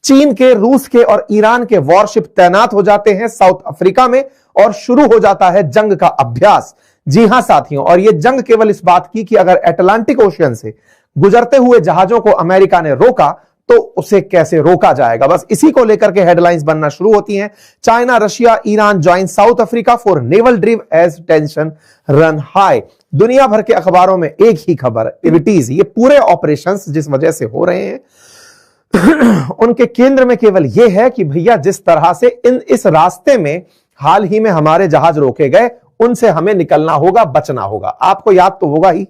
चीन के, रूस के और ईरान के वॉरशिप तैनात हो जाते हैं साउथ अफ्रीका में और शुरू हो जाता है जंग का अभ्यास। जी हां साथियों, और यह जंग केवल इस बात की कि अगर अटलांटिक ओशियन से गुजरते हुए जहाजों को अमेरिका ने रोका तो उसे कैसे रोका जाएगा, बस इसी को लेकर के हेडलाइंस बनना शुरू होती हैं। China, Russia, Iran join South Africa for naval drill as tension run high. दुनिया भर के अखबारों में एक ही खबर, एक्टिविटीज, ये पूरे ऑपरेशंस जिस वजह से हो रहे हैं उनके केंद्र में केवल यह है कि भैया जिस तरह से इस रास्ते में हाल ही में हमारे जहाज रोके गए, उनसे हमें निकलना होगा, बचना होगा। आपको याद तो होगा ही,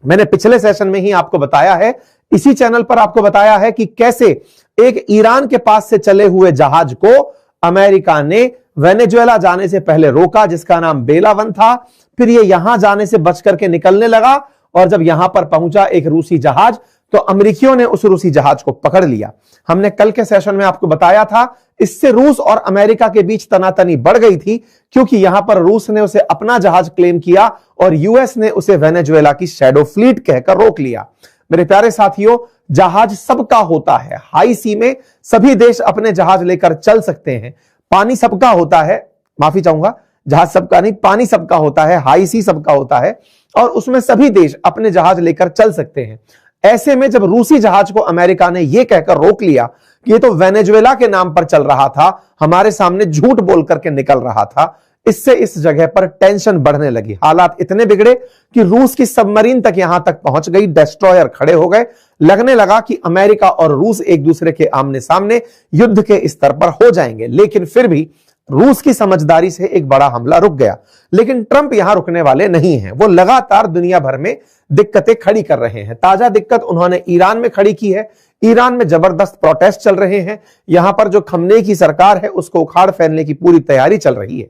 मैंने पिछले सेशन में ही आपको बताया है, इसी चैनल पर आपको बताया है कि कैसे एक ईरान के पास से चले हुए जहाज को अमेरिका ने वेनेजुएला जाने से पहले रोका, जिसका नाम बेला वन था। फिर ये यहां जाने से बच करके निकलने लगा और जब यहां पर पहुंचा एक रूसी जहाज, तो अमेरिकियों ने उस रूसी जहाज को पकड़ लिया। हमने कल के सेशन में आपको बताया था, इससे रूस और अमेरिका के बीच तनातनी बढ़ गई थी, क्योंकि यहां पर रूस ने उसे अपना जहाज क्लेम किया और यूएस ने उसे वेनेजुएला की शैडो फ्लीट कहकर रोक लिया। मेरे प्यारे साथियों, जहाज सबका होता है, हाई सी में सभी देश अपने जहाज लेकर चल सकते हैं। पानी सबका होता है, माफी चाहूंगा, जहाज सबका नहीं, पानी सबका होता है, हाई सी सबका होता है, और उसमें सभी देश अपने जहाज लेकर चल सकते हैं। ऐसे में जब रूसी जहाज को अमेरिका ने यह कहकर रोक लिया कि ये तो वेनेजुएला के नाम पर चल रहा था, हमारे सामने झूठ बोल करके निकल रहा था, इससे इस जगह पर टेंशन बढ़ने लगी। हालात इतने बिगड़े कि रूस की सबमरीन तक यहां तक पहुंच गई, डिस्ट्रॉयर खड़े हो गए। लगने लगा कि अमेरिका और रूस एक दूसरे के आमने सामने युद्ध के स्तर पर हो जाएंगे, लेकिन फिर भी रूस की समझदारी से एक बड़ा हमला रुक गया। लेकिन ट्रंप यहां रुकने वाले नहीं हैं, वो लगातार दुनिया भर में दिक्कतें खड़ी कर रहे हैं। ताजा दिक्कत उन्होंने ईरान में खड़ी की है। ईरान में जबरदस्त प्रोटेस्ट चल रहे हैं, यहां पर जो खमने की सरकार है उसको उखाड़ फेंकने की पूरी तैयारी चल रही है।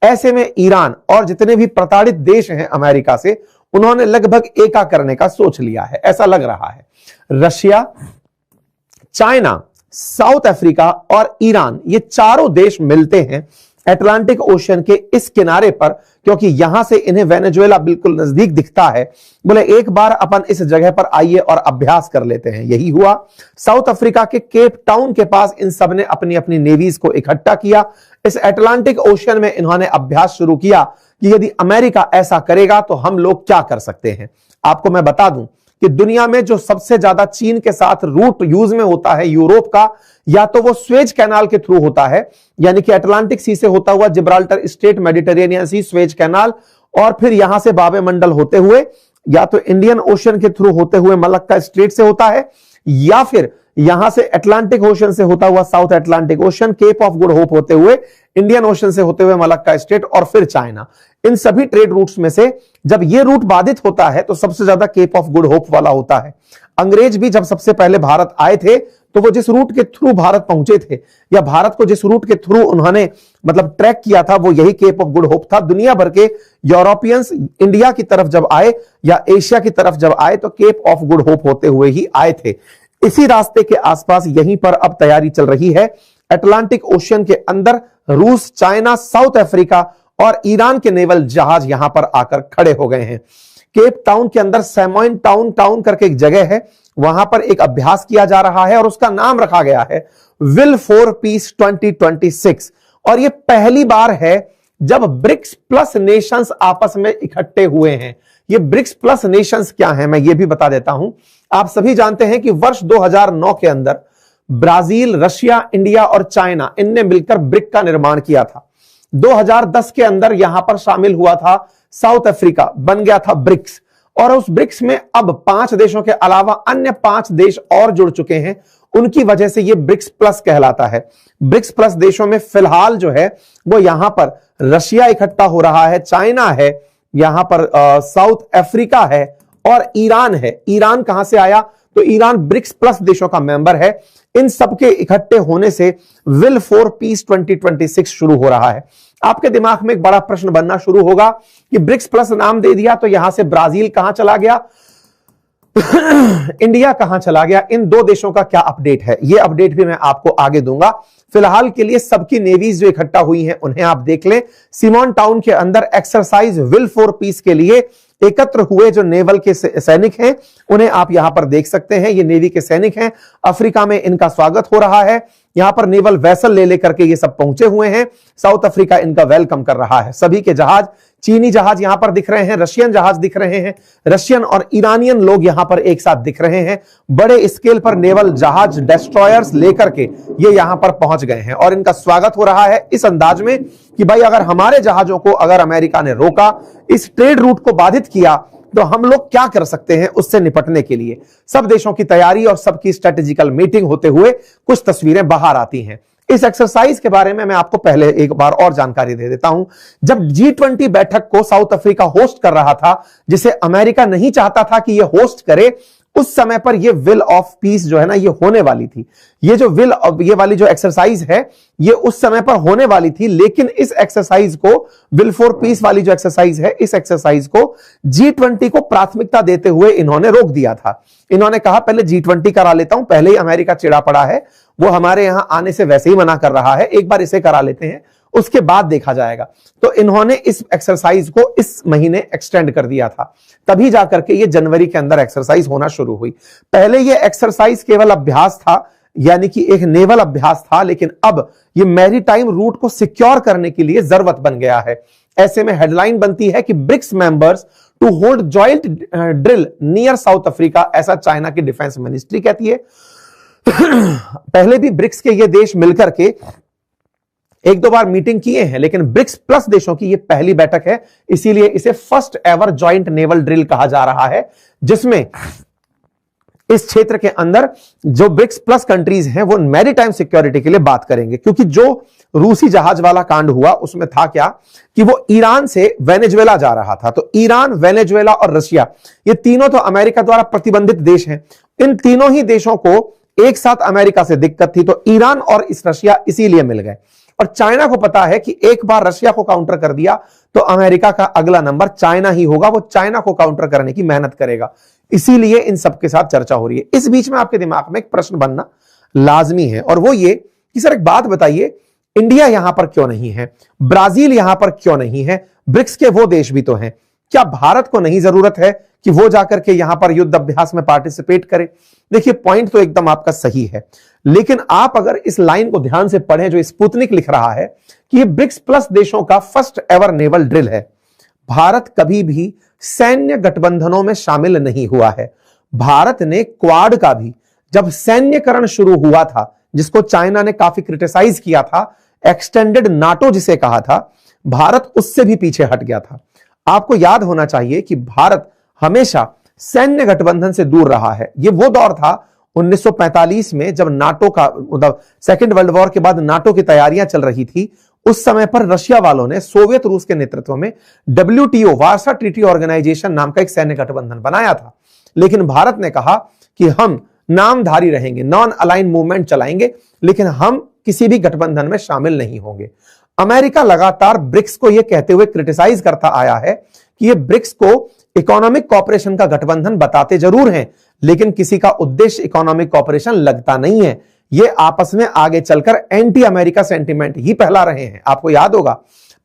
ऐसे में ईरान और जितने भी प्रताड़ित देश हैं अमेरिका से, उन्होंने लगभग एका करने का सोच लिया है, ऐसा लग रहा है। रशिया, चाइना, साउथ अफ्रीका और ईरान, ये चारों देश मिलते हैं अटलांटिक ओशियन के इस किनारे पर, क्योंकि यहां से इन्हें वेनेजुएला बिल्कुल नजदीक दिखता है। बोले एक बार अपन इस जगह पर आइए और अभ्यास कर लेते हैं। यही हुआ। साउथ अफ्रीका के केप टाउन के पास इन सब ने अपनी अपनी नेवीज को इकट्ठा किया। इस अटलांटिक ओशियन में इन्होंने अभ्यास शुरू किया कि यदि अमेरिका ऐसा करेगा तो हम लोग क्या कर सकते हैं। आपको मैं बता दूं कि दुनिया में जो सबसे ज्यादा चीन के साथ रूट यूज में होता है यूरोप का, या तो वो स्वेज कैनाल के थ्रू होता है, यानी कि अटलांटिक सी से होता हुआ जिब्राल्टर स्ट्रेट, मेडिटेरेनियन सी, स्वेज कैनाल, और फिर यहां से बाबे मंडल होते हुए या तो इंडियन ओशन के थ्रू होते हुए मलक्का स्ट्रेट से होता है, या फिर यहां से अटलांटिक ओशन से होता हुआ South Atlantic ocean, Cape of Good Hope होते हुए इंडियन ओशन से होते हुए मलक्का स्ट्रेट और फिर चाइना। इन सभी ट्रेड रूट्स में से जब ये रूट बाधित होता है तो सबसे ज्यादा केप ऑफ गुड होप वाला होता है। अंग्रेज भी जब सबसे पहले भारत आए थे तो वो जिस रूट के थ्रू भारत पहुंचे थे, या भारत को जिस रूट के थ्रू उन्होंने मतलब ट्रैक किया था, वो यही केप ऑफ गुड होप था। दुनिया भर के यूरोपियंस इंडिया की तरफ जब आए या एशिया की तरफ जब आए तो केप ऑफ गुड होप होते हुए ही आए थे। इसी रास्ते के आसपास यहीं पर अब तैयारी चल रही है। अटलांटिक ओशियन के अंदर रूस, चाइना, साउथ अफ्रीका और ईरान के नेवल जहाज यहां पर आकर खड़े हो गए हैं। केप टाउन के अंदर सैमोइन टाउन करके एक जगह है, वहां पर एक अभ्यास किया जा रहा है और उसका नाम रखा गया है विल फॉर पीस 2026। और यह पहली बार है जब ब्रिक्स प्लस नेशंस आपस में इकट्ठे हुए हैं। ये ब्रिक्स प्लस नेशंस क्या है मैं ये भी बता देता हूं। आप सभी जानते हैं कि वर्ष 2009 के अंदर ब्राजील, रशिया, इंडिया और चाइना, इनने मिलकर ब्रिक का निर्माण किया था। 2010 के अंदर यहां पर शामिल हुआ था साउथ अफ्रीका, बन गया था ब्रिक्स। और उस ब्रिक्स में अब 5 देशों के अलावा अन्य 5 देश और जुड़ चुके हैं। उनकी वजह से यह ब्रिक्स प्लस कहलाता है। ब्रिक्स प्लस देशों में फिलहाल जो है वो यहां पर रशिया इकट्ठा हो रहा है, चाइना है, यहां पर साउथ अफ्रीका है और ईरान है। ईरान कहां से आया? तो ईरान ब्रिक्स प्लस देशों का मेंबर है। इन सबके इकट्ठे होने से विल फॉर पीस 2026 शुरू हो रहा है। आपके दिमाग में एक बड़ा प्रश्न बनना शुरू होगा कि ब्रिक्स प्लस नाम दे दिया तो यहां से ब्राजील कहां चला गया, इंडिया कहां चला गया, इन 2 देशों का क्या अपडेट है? यह अपडेट भी मैं आपको आगे दूंगा। फिलहाल के लिए सबकी नेवीज जो इकट्ठा हुई हैं उन्हें आप देख लें। सिमोन टाउन के अंदर एक्सरसाइज विल फॉर पीस के लिए एकत्र हुए जो नेवल के सैनिक हैं उन्हें आप यहां पर देख सकते हैं। ये नेवी के सैनिक हैं। अफ्रीका में इनका स्वागत हो रहा है। यहां पर नेवल वेसल ले लेकर के ये सब पहुंचे हुए हैं। साउथ अफ्रीका इनका वेलकम कर रहा है। सभी के जहाज, चीनी जहाज यहां पर दिख रहे हैं, रशियन जहाज दिख रहे हैं, रशियन और ईरानियन लोग यहां पर एक साथ दिख रहे हैं। बड़े स्केल पर नेवल जहाज, डेस्ट्रॉयर्स लेकर के ये यहां पर पहुंच गए हैं और इनका स्वागत हो रहा है इस अंदाज में कि भाई अगर हमारे जहाजों को अगर अमेरिका ने रोका, इस ट्रेड रूट को बाधित किया, तो हम लोग क्या कर सकते हैं उससे निपटने के लिए। सब देशों की तैयारी और सबकी स्ट्रेटेजिकल मीटिंग होते हुए कुछ तस्वीरें बाहर आती हैं। इस एक्सरसाइज के बारे में मैं आपको पहले एक बार और जानकारी दे देता हूं। जब G20 बैठक को साउथ अफ्रीका होस्ट कर रहा था, जिसे अमेरिका नहीं चाहता था कि यह होस्ट करे, उस समय पर यह विल ऑफ पीस जो है ना, ये होने वाली थी। ये जो ये वाली जो एक्सरसाइज है, ये उस समय पर होने वाली थी, लेकिन इस एक्सरसाइज को, विल फॉर पीस वाली जो एक्सरसाइज है, इस एक्सरसाइज को G20 को प्राथमिकता देते हुए इन्होंने रोक दिया था। इन्होंने कहा पहले G20 करा लेता हूं, पहले ही अमेरिका चिढ़ा पड़ा है, वो हमारे यहां आने से वैसे ही मना कर रहा है, एक बार इसे करा लेते हैं, उसके बाद देखा जाएगा। तो इन्होंने इस एक्सरसाइज को इस महीने एक्सटेंड कर दिया था, तभी जाकर के ये जनवरी के अंदर एक्सरसाइज होना शुरू हुई। पहले ये एक्सरसाइज केवल अभ्यास था, यानी कि एक नेवल अभ्यास था, लेकिन अब ये मैरीटाइम रूट को सिक्योर करने के लिए जरूरत बन गया है। ऐसे में हेडलाइन बनती है कि BRICS members to hold joint drill near South Africa, ऐसा चाइना की डिफेंस मिनिस्ट्री कहती है। पहले भी ब्रिक्स के ये देश मिलकर के एक दो बार मीटिंग किए हैं, लेकिन ब्रिक्स प्लस देशों की ये पहली बैठक है, इसीलिए इसे first ever joint naval drill कहा जा रहा है, जिसमें इस क्षेत्र के अंदर जो ब्रिक्स प्लस कंट्रीज हैं वो मैरीटाइम सिक्योरिटी के लिए बात करेंगे। क्योंकि जो रूसी जहाज वाला कांड हुआ उसमें था क्या कि वो ईरान से वेनेजुएला जा रहा था। तो ईरान, वेनेजुएला और रशिया, ये तीनों तो अमेरिका द्वारा प्रतिबंधित देश हैं। इन तीनों ही देशों को एक साथ अमेरिका से दिक्कत थी, तो ईरान और इस रशिया इसीलिए मिल गए। और चाइना को पता है कि एक बार रशिया को काउंटर कर दिया तो अमेरिका का अगला नंबर चाइना ही होगा, वो चाइना को काउंटर करने की मेहनत करेगा, इसीलिए इन सबके साथ चर्चा हो रही है। इस बीच में आपके दिमाग में एक प्रश्न बनना लाजमी है, और वो ये कि सर एक बात बताइए, इंडिया यहां पर क्यों नहीं है, ब्राजील यहां पर क्यों नहीं है, ब्रिक्स के वो देश भी तो हैं, क्या भारत को नहीं जरूरत है कि वो जाकर के यहां पर युद्ध अभ्यास में पार्टिसिपेट करे? देखिए पॉइंट तो एकदम आपका सही है, लेकिन आप अगर इस लाइन को ध्यान से पढ़ें जो स्पुतनिक लिख रहा है कि ये ब्रिक्स प्लस देशों का फर्स्ट एवर नेवल ड्रिल है। भारत कभी भी सैन्य गठबंधनों में शामिल नहीं हुआ है। भारत ने क्वाड का भी जब सैन्यकरण शुरू हुआ था, जिसको चाइना ने काफी क्रिटिसाइज किया था, एक्सटेंडेड नाटो जिसे कहा था, भारत उससे भी पीछे हट गया था। आपको याद होना चाहिए कि भारत हमेशा सैन्य गठबंधन से दूर रहा है। यह वो दौर था 1945 में जब नाटो का, मतलब सेकेंड वर्ल्ड वॉर के बाद नाटो की तैयारियां चल रही थी। उस समय पर रशिया वालों ने सोवियत रूस के नेतृत्व में WTO, वार्सा ट्रीटी ऑर्गेनाइजेशन नाम का एक सैन्य गठबंधन बनाया था, लेकिन भारत ने कहा कि हम नामधारी रहेंगे, नॉन अलाइन मूवमेंट चलाएंगे, लेकिन हम किसी भी गठबंधन में शामिल नहीं होंगे। अमेरिका लगातार ब्रिक्स को यह कहते हुए क्रिटिसाइज करता आया है कि ये ब्रिक्स को इकोनॉमिक कॉपरेशन का गठबंधन बताते जरूर हैं, लेकिन किसी का उद्देश्य इकोनॉमिक कॉपरेशन लगता नहीं है। ये आपस में आगे चलकर एंटी अमेरिका सेंटिमेंट ही फैला रहे हैं। आपको याद होगा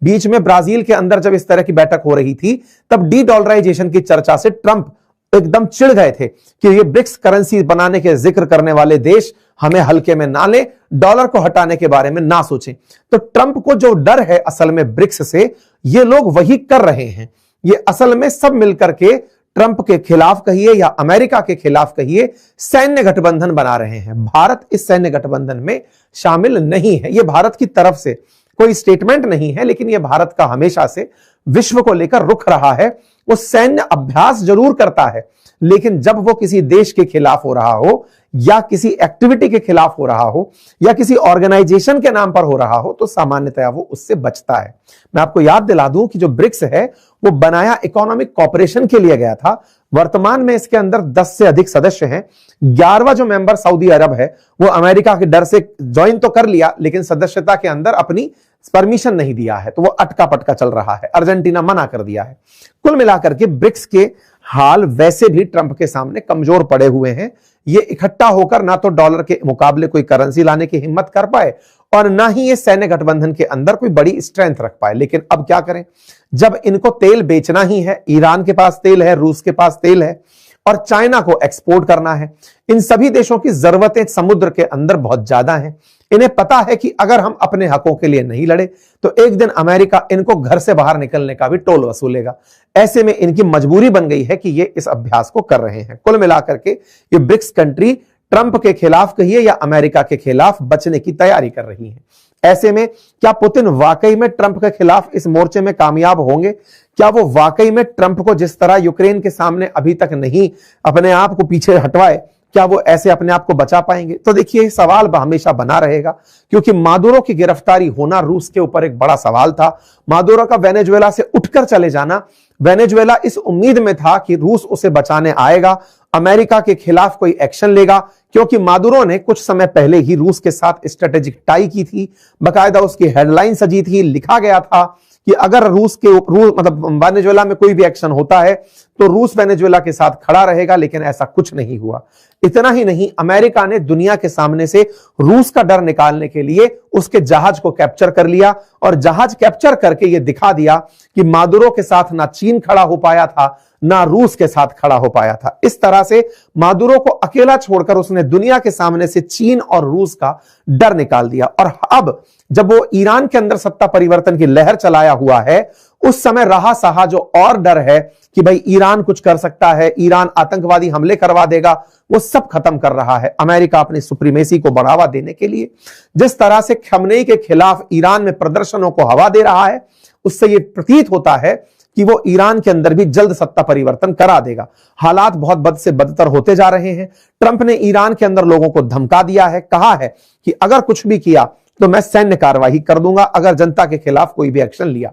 बीच में ब्राजील के अंदर जब इस तरह की बैठक हो रही थी, तब डी डॉलराइजेशन की चर्चा से ट्रंप एकदम चिढ़ गए थे कि ये ब्रिक्स करेंसी बनाने के जिक्र करने वाले देश हमें हल्के में ना ले, डॉलर को हटाने के बारे में ना सोचें। तो ट्रंप को जो डर है असल में ब्रिक्स से, ये लोग वही कर रहे हैं। ये असल में सब मिलकर के ट्रंप के खिलाफ कहिए या अमेरिका के खिलाफ कहिए, सैन्य गठबंधन बना रहे हैं। भारत इस सैन्य गठबंधन में शामिल नहीं है। यह भारत की तरफ से कोई स्टेटमेंट नहीं है, लेकिन यह भारत का हमेशा से विश्व को लेकर रुख रहा है। वो सैन्य अभ्यास जरूर करता है, लेकिन जब वो किसी देश के खिलाफ हो रहा हो या किसी एक्टिविटी के खिलाफ हो रहा हो या किसी ऑर्गेनाइजेशन के नाम पर हो रहा हो, तो सामान्यतया वो उससे बचता है। मैं आपको याद दिला दूं कि जो ब्रिक्स है वो बनाया इकोनॉमिक कॉपरेशन के लिए गया था। वर्तमान में इसके अंदर 10 से अधिक सदस्य हैं। 11वां जो मेंबर सऊदी अरब है, वो अमेरिका के डर से ज्वाइन तो कर लिया, लेकिन सदस्यता के अंदर अपनी परमिशन नहीं दिया है, तो वो अटका पटका चल रहा है। अर्जेंटीना मना कर दिया है। कुल मिलाकर के ब्रिक्स के हाल वैसे भी ट्रंप के सामने कमजोर पड़े हुए हैं। ये इकट्ठा होकर ना तो डॉलर के मुकाबले कोई करेंसी लाने की हिम्मत कर पाए और ना ही ये सैन्य गठबंधन के अंदर कोई बड़ी स्ट्रेंथ रख पाए। लेकिन अब क्या करें, जब इनको तेल बेचना ही है, ईरान के पास तेल है, रूस के पास तेल है और चाइना को एक्सपोर्ट करना है, इन सभी देशों की जरूरतें समुद्र के अंदर बहुत ज्यादा हैं। इन्हें पता है कि अगर हम अपने हकों के लिए नहीं लड़े तो एक दिन अमेरिका इनको घर से बाहर निकलने का भी टोल वसूलेगा। ऐसे में इनकी मजबूरी बन गई है कि ये इस अभ्यास को कर रहे हैं। कुल मिलाकर के ये ब्रिक्स कंट्री ट्रंप के खिलाफ कहिए या अमेरिका के खिलाफ बचने की तैयारी कर रही है। ऐसे में क्या पुतिन वाकई में ट्रंप के खिलाफ इस मोर्चे में कामयाब होंगे? क्या वो वाकई में ट्रंप को जिस तरह यूक्रेन के सामने अभी तक नहीं अपने आप को पीछे हटवाए, क्या वो ऐसे अपने आप को बचा पाएंगे? तो देखिए सवाल हमेशा बना रहेगा, क्योंकि मादुरो की गिरफ्तारी होना रूस के ऊपर एक बड़ा सवाल था। मादुरो का वेनेजुएला से उठकर चले जाना, वेनेजुएला इस उम्मीद में था कि रूस उसे बचाने आएगा, अमेरिका के खिलाफ कोई एक्शन लेगा, क्योंकि मादुरो ने कुछ समय पहले ही रूस के साथ स्ट्रेटेजिक टाई की थी। बकायदा उसकी हेडलाइन सजी थी, लिखा गया था कि अगर रूस मतलब वेनेजुएला में कोई भी एक्शन होता है तो रूस वेनेजुएला के साथ खड़ा रहेगा। लेकिन ऐसा कुछ नहीं हुआ। इतना ही नहीं, अमेरिका ने दुनिया के सामने से रूस का डर निकालने के लिए उसके जहाज को कैप्चर कर लिया और जहाज कैप्चर करके यह दिखा दिया कि मादुरो के साथ ना चीन खड़ा हो पाया था, ना रूस के साथ खड़ा हो पाया था। इस तरह से मादुरो को अकेला छोड़कर उसने दुनिया के सामने से चीन और रूस का डर निकाल दिया। और अब जब वो ईरान के अंदर सत्ता परिवर्तन की लहर चलाया हुआ है, उस समय रहा सहा जो और डर है कि भाई ईरान कुछ कर सकता है, ईरान आतंकवादी हमले करवा देगा, वो सब खत्म कर रहा है अमेरिका अपनी सुप्रीमेसी को बढ़ावा देने के लिए। जिस तरह से खमेनी के खिलाफ ईरान में प्रदर्शनों को हवा दे रहा है, उससे यह प्रतीत होता है कि वो ईरान के अंदर भी जल्द सत्ता परिवर्तन करा देगा। हालात बहुत बद से बदतर होते जा रहे हैं। ट्रंप ने ईरान के अंदर लोगों को धमका दिया है, कहा है कि अगर कुछ भी किया तो मैं सैन्य कार्रवाई कर दूंगा अगर जनता के खिलाफ कोई भी एक्शन लिया।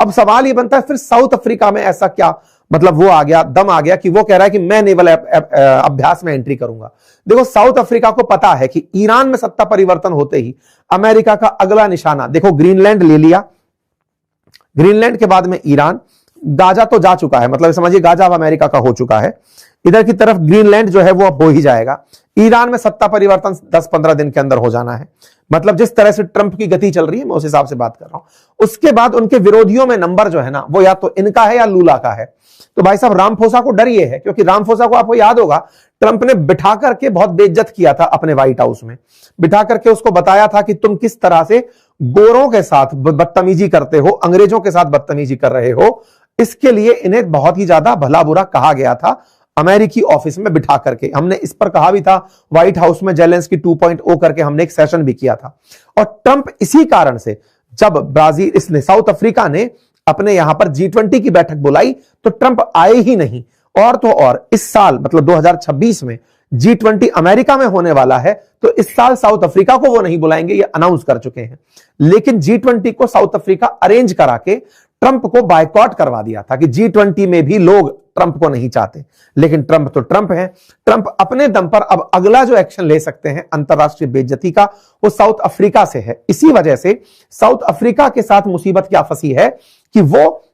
अब सवाल यह बनता है फिर साउथ अफ्रीका में ऐसा क्या मतलब वो आ गया, दम आ गया कि वो कह रहा है कि मैं नेवल अभ्यास में एंट्री करूंगा। देखो साउथ अफ्रीका को पता है कि ईरान में सत्ता परिवर्तन होते ही अमेरिका का अगला निशाना, देखो ग्रीनलैंड ले लिया, ग्रीनलैंड के बाद में ईरान, गाजा तो जा चुका है, मतलब समझिए गाजा अब अमेरिका का हो चुका है, इधर की तरफ ग्रीनलैंड जो है वो अब हो ही जाएगा। ईरान में सत्ता परिवर्तन 10-15 दिन के अंदर हो जाना है। मतलब जिस तरह से ट्रंप की गति चल रही है मैं उस हिसाब से बात कर रहा हूं। उसके बाद उनके विरोधियों में नंबर जो है ना वो या तो इनका है या लूला का है। तो भाई साहब रामफोसा को डर ये है, क्योंकि रामफोसा को आपको याद होगा ट्रंप ने बिठा करके बहुत बेइज्जत किया था अपने व्हाइट हाउस में, बिठा करके उसको बताया था कि तुम किस तरह से गोरों के साथ बदतमीजी करते हो, अंग्रेजों के साथ बदतमीजी कर रहे हो। इसके लिए इन्हें बहुत ही ज्यादा भला बुरा कहा गया था अमेरिकी ऑफिस में बिठा करके। हमने इस पर कहा भी था व्हाइट हाउस में, जेलेंस्की 2.0 करके हमने एक सेशन भी किया था। और ट्रंप इसी कारण से जब ब्राजील इसने साउथ अफ्रीका ने अपने यहां पर G20 की बैठक बुलाई तो ट्रंप आए ही नहीं। और तो और इस साल मतलब 2026 में G20 अमेरिका में होने वाला है, तो इस साल साउथ अफ्रीका को वो नहीं बुलाएंगे, ये अनाउंस कर चुके हैं। लेकिन G20 को साउथ अफ्रीका अरेंज करा के ट्रंप को बायकॉट करवा दिया था कि G20 में भी लोग ट्रंप को नहीं चाहते। लेकिन ट्रंप तो ट्रंप है, ट्रंप अपने दम पर अब अगला जो एक्शन ले सकते हैं अंतरराष्ट्रीय बेइज्जती का, वो साउथ अफ्रीका से है। इसी वजह से साउथ अफ्रीका के साथ मुसीबत क्या फंसी है कि वो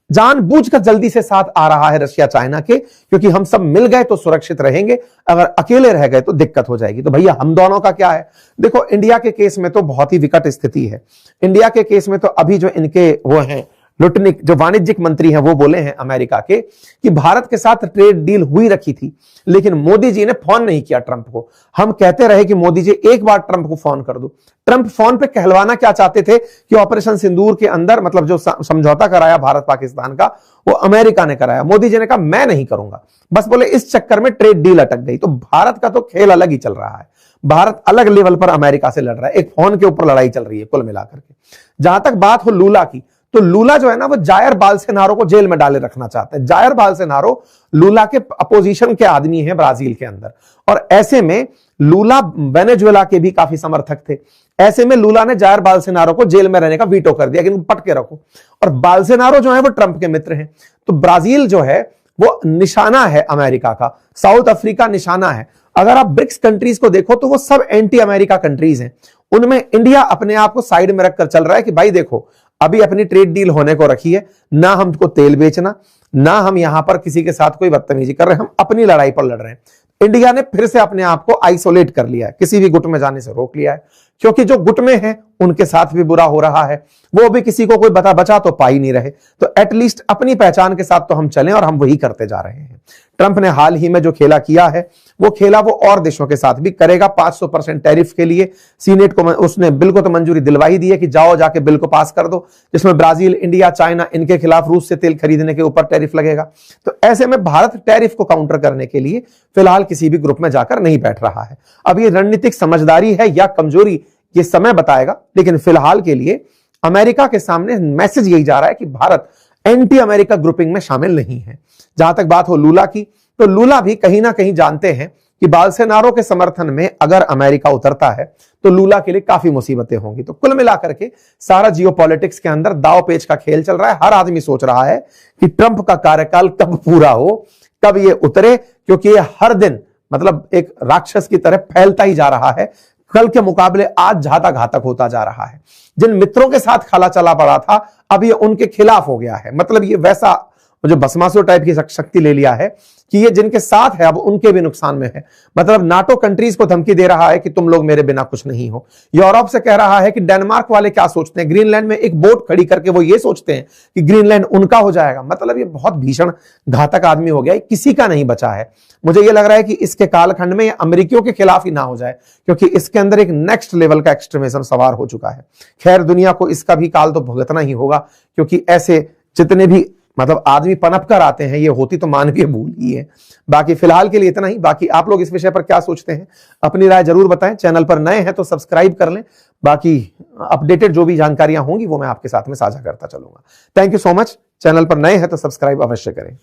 जानबूझकर जल्दी से साथ आ रहा है रशिया चाइना के, क्योंकि हम सब मिल गए तो सुरक्षित रहेंगे, अगर अकेले रह गए तो दिक्कत हो जाएगी। तो भैया हम दोनों का क्या है? देखो इंडिया के केस में तो बहुत ही विकट स्थिति है। इंडिया के केस में तो अभी जो इनके वो हैं लुटनिक जो वाणिज्यिक मंत्री हैं वो बोले हैं अमेरिका के कि भारत के साथ ट्रेड डील हुई रखी थी, लेकिन मोदी जी ने फोन नहीं किया ट्रंप को। हम कहते रहे कि मोदी जी एक बार ट्रंप को फोन कर दो। ट्रंप फोन पे कहलवाना क्या चाहते थे कि ऑपरेशन सिंदूर के अंदर मतलब जो समझौता कराया भारत पाकिस्तान का वो अमेरिका ने कराया। मोदी जी ने कहा मैं नहीं करूंगा, बस बोले इस चक्कर में ट्रेड डील अटक गई। तो भारत का तो खेल अलग ही चल रहा है, भारत अलग लेवल पर अमेरिका से लड़ रहा है, एक फोन के ऊपर लड़ाई चल रही है कुल मिलाकर के। जहां तक बात हो लूला की, तो लूला जो है ना वो जायर बोल्सोनारो को जेल में डाले रखना चाहते हैं। जायर बोल्सोनारो लूला के अपोजिशन के आदमी हैं ब्राजील के अंदर, और ऐसे में लूला वेनेजुएला के भी काफी समर्थक थे। ऐसे में लूला ने जायर बोल्सोनारो को जेल में रहने का वीटो कर दिया कि पट के रखो। और बोल्सोनारो जो है वो ट्रंप के मित्र हैं। तो ब्राजील जो है वो निशाना है अमेरिका का, साउथ अफ्रीका निशाना है। अगर आप ब्रिक्स कंट्रीज को देखो तो वो सब एंटी अमेरिका कंट्रीज हैं। उनमें इंडिया अपने आप को साइड में रखकर चल रहा है कि भाई देखो अभी अपनी ट्रेड डील होने को रखी है, ना हमको तेल बेचना, ना हम यहां पर किसी के साथ कोई बदतमीजी कर रहे हैं, हम अपनी लड़ाई पर लड़ रहे हैं। इंडिया ने फिर से अपने आप को आइसोलेट कर लिया है, किसी भी गुट में जाने से रोक लिया है, क्योंकि जो गुट में है उनके साथ भी बुरा हो रहा है, वो भी किसी को कोई बचा तो पा ही नहीं रहे। तो एटलीस्ट अपनी पहचान के साथ तो हम चलें, और हम वही करते जा रहे हैं। ट्रंप ने हाल ही में जो खेला किया है वो खेला वो और देशों के साथ भी करेगा। 500% टैरिफ के लिए सीनेट को उसने बिल को तो मंजूरी दिलवा ही दी है कि जाओ जाके बिल को पास कर दो, जिसमें ब्राजील, इंडिया, चाइना, इनके खिलाफ रूस से तेल खरीदने के ऊपर टैरिफ लगेगा। तो ऐसे में भारत टैरिफ को काउंटर करने के लिए फिलहाल किसी भी ग्रुप में जाकर नहीं बैठ रहा है। अब ये रणनीतिक समझदारी है या कमजोरी, ये समय बताएगा, लेकिन फिलहाल के लिए अमेरिका के सामने मैसेज यही जा रहा है कि भारत एंटी अमेरिका ग्रुपिंग में शामिल नहीं है। जहां तक बात हो लूला की, तो लूला भी कहीं ना कहीं जानते हैं कि बाल्सेनारो के समर्थन में अगर अमेरिका उतरता है तो लूला के लिए काफी मुसीबतें होंगी। तो कुल मिलाकर के सारा जियोपॉलिटिक्स के अंदर दाव पेच का खेल चल रहा है। हर आदमी सोच रहा है कि ट्रंप का कार्यकाल कब पूरा हो, कब ये उतरे, क्योंकि ये हर दिन मतलब एक राक्षस की तरह फैलता ही जा रहा है। कल के मुकाबले आज ज्यादा घातक होता जा रहा है। जिन मित्रों के साथ खाला चला पड़ा था, अब ये उनके खिलाफ हो गया है। मतलब ये वैसा जो भस्मासुर टाइप की शक्ति ले लिया है कि ये जिनके साथ है अब उनके भी नुकसान में है। मतलब नाटो कंट्रीज को धमकी दे रहा है कि तुम लोग मेरे बिना कुछ नहीं हो। यूरोप से कह रहा है कि डेनमार्क वाले क्या सोचते हैं, ग्रीनलैंड में एक बोट खड़ी करके वो ये सोचते हैं कि ग्रीनलैंड उनका हो जाएगा। मतलब ये बहुत भीषण घातक आदमी हो गया, किसी का नहीं बचा है। मुझे ये लग रहा है कि इसके कालखंड में ये अमेरिकियों के खिलाफ ही ना हो जाए, क्योंकि इसके अंदर एक नेक्स्ट लेवल का एक्सट्रीमिज्म सवार हो चुका है। खैर, दुनिया को इसका भी काल तो भुगतना ही होगा, क्योंकि ऐसे जितने भी मतलब आदमी पनप कर आते हैं, ये होती तो मानवीय भूल ही है। बाकी फिलहाल के लिए इतना ही। बाकी आप लोग इस विषय पर क्या सोचते हैं, अपनी राय जरूर बताएं। चैनल पर नए हैं तो सब्सक्राइब कर लें। बाकी अपडेटेड जो भी जानकारियां होंगी वो मैं आपके साथ में साझा करता चलूंगा। Thank you so much. Channel पर नए हैं तो सब्सक्राइब अवश्य करें।